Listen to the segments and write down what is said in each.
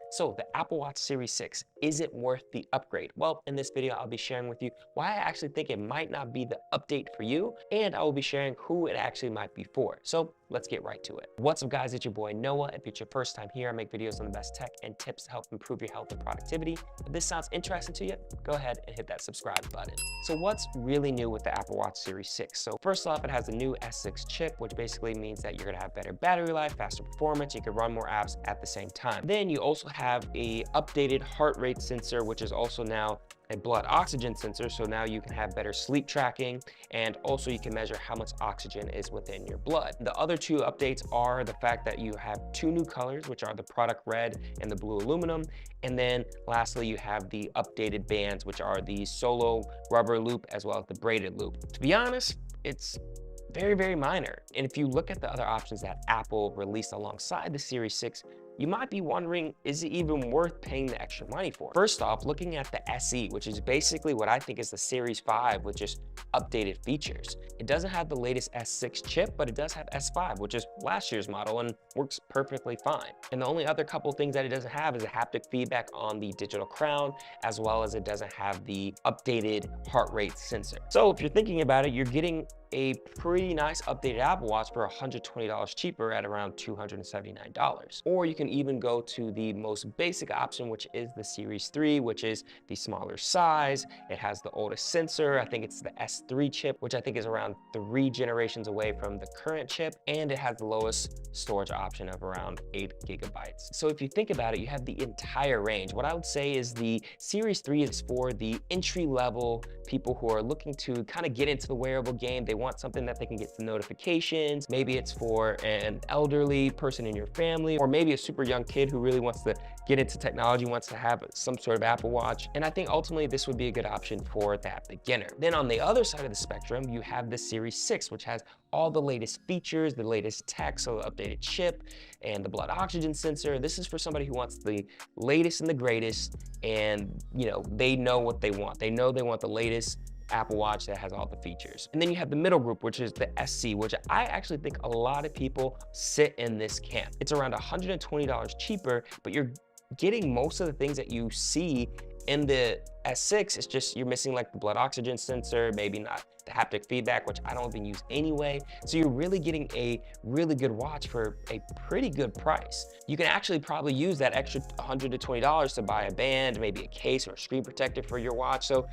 So the Apple Watch Series 6, is it worth the upgrade? Well, in this video, I'll be sharing with you why I actually think it might not be the update for you, and I will be sharing who it actually might be for. So let's get right to it. What's up guys, it's your boy Noah. If it's your first time here, I make videos on the best tech and tips to help improve your health and productivity. If this sounds interesting to you, go ahead and hit that subscribe button. So what's really new with the Apple Watch Series 6? So first off, it has a new S6 chip, which basically means that you're gonna have better battery life, faster performance, you can run more apps at the same time. Then you also have a updated heart rate sensor, which is also now a blood oxygen sensor, so now you can have better sleep tracking, and also you can measure how much oxygen is within your blood. The other two updates are the fact that you have two new colors, which are the product red and the blue aluminum, and then lastly you have the updated bands, which are the solo rubber loop as well as the braided loop. To be honest, it's very minor, and if you look at the other options that Apple released alongside the Series 6, you might be wondering, is it even worth paying the extra money for? First off, looking at the SE, which is basically what I think is the Series 5 with just updated features. It doesn't have the latest S6 chip, but it does have S5, which is last year's model and works perfectly fine. And the only other couple things that it doesn't have is a haptic feedback on the digital crown, as well as it doesn't have the updated heart rate sensor. So if you're thinking about it, you're getting a pretty nice updated Apple Watch for $120 cheaper at around $279. Or you can even go to the most basic option, which is the Series 3, which is the smaller size. It has the oldest sensor. I think it's the S3 chip, which I think is around 3 generations away from the current chip. And it has the lowest storage option of around 8 gigabytes. So if you think about it, you have the entire range. What I would say is the Series 3 is for the entry-level people who are looking to kind of get into the wearable game. They want something that they can get the notifications. Maybe it's for an elderly person in your family, or maybe a super young kid who really wants to get into technology, wants to have some sort of Apple Watch. And I think ultimately this would be a good option for that beginner. Then on the other side of the spectrum, you have the Series 6, which has all the latest features, the latest tech, so the updated chip and the blood oxygen sensor. This is for somebody who wants the latest and the greatest, and they know what they want. They know they want the latest Apple Watch that has all the features. And then you have the middle group, which is the SC, which I actually think a lot of people sit in this camp. It's around $120 cheaper, but you're getting most of the things that you see in the S6. It's just you're missing like the blood oxygen sensor, maybe not the haptic feedback, which I don't even use anyway. So you're really getting a really good watch for a pretty good price. You can actually probably use that extra $100 to $20 to buy a band, maybe a case or a screen protector for your watch. So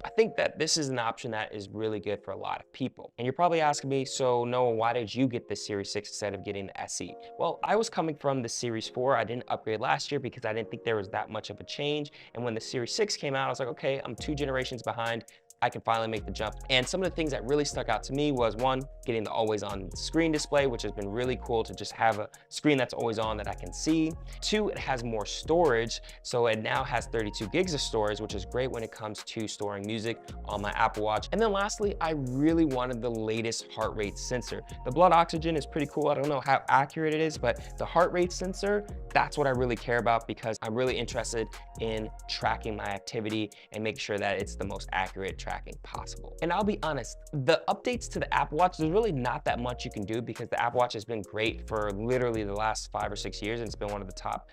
I think that this is an option that is really good for a lot of people. And you're probably asking me, so Noah, why did you get the Series 6 instead of getting the SE? Well, I was coming from the Series 4. I didn't upgrade last year because I didn't think there was that much of a change. And when the Series 6 came out, I was like, okay, I'm 2 generations behind. I can finally make the jump. And some of the things that really stuck out to me was, one, getting the always on screen display, which has been really cool to just have a screen that's always on that I can see. 2, it has more storage. So it now has 32 gigs of storage, which is great when it comes to storing music on my Apple Watch. And then lastly, I really wanted the latest heart rate sensor. The blood oxygen is pretty cool. I don't know how accurate it is, but the heart rate sensor, that's what I really care about because I'm really interested in tracking my activity and making sure that it's the most accurate tracking possible. And I'll be honest, the updates to the Apple Watch, there's really not that much you can do because the Apple Watch has been great for literally the last 5 or 6 years, and it's been one of the top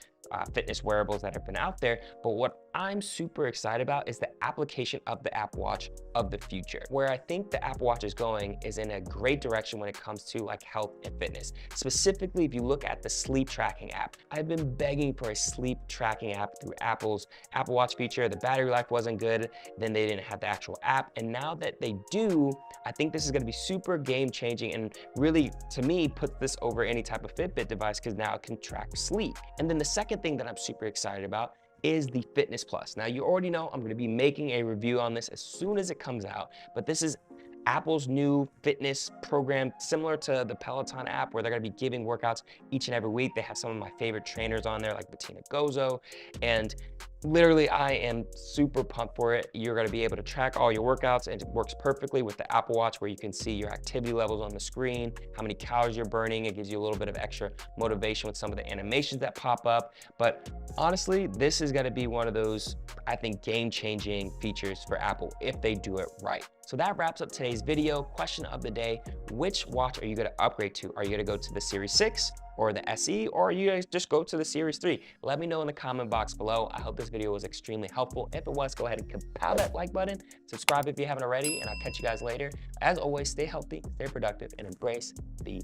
fitness wearables that have been out there. But what I'm super excited about is the application of the Apple Watch of the future. Where I think the Apple Watch is going is in a great direction when it comes to like health and fitness. Specifically, if you look at the sleep tracking app, I've been begging for a sleep tracking app through Apple's Apple Watch feature. The battery life wasn't good, then they didn't have the actual app. And now that they do, I think this is gonna be super game changing and really, to me, put this over any type of Fitbit device because now it can track sleep. And then the second thing that I'm super excited about is the Fitness Plus. Now you already know I'm gonna be making a review on this as soon as it comes out, but this is Apple's new fitness program, similar to the Peloton app, where they're gonna be giving workouts each and every week. They have some of my favorite trainers on there, like Bettina Gozo, and literally I am super pumped for it. You're gonna be able to track all your workouts, and it works perfectly with the Apple Watch, where you can see your activity levels on the screen, how many calories you're burning. It gives you a little bit of extra motivation with some of the animations that pop up. But honestly, this is gonna be one of those, I think, game-changing features for Apple if they do it right. So that wraps up today's video. Question of the day: which watch are you gonna upgrade to? Are you gonna go to the Series 6 or the SE, or you guys just go to the Series 3. Let me know in the comment box below. I hope this video was extremely helpful. If it was, go ahead and compile that like button, subscribe if you haven't already, and I'll catch you guys later. As always, stay healthy, stay productive, and embrace the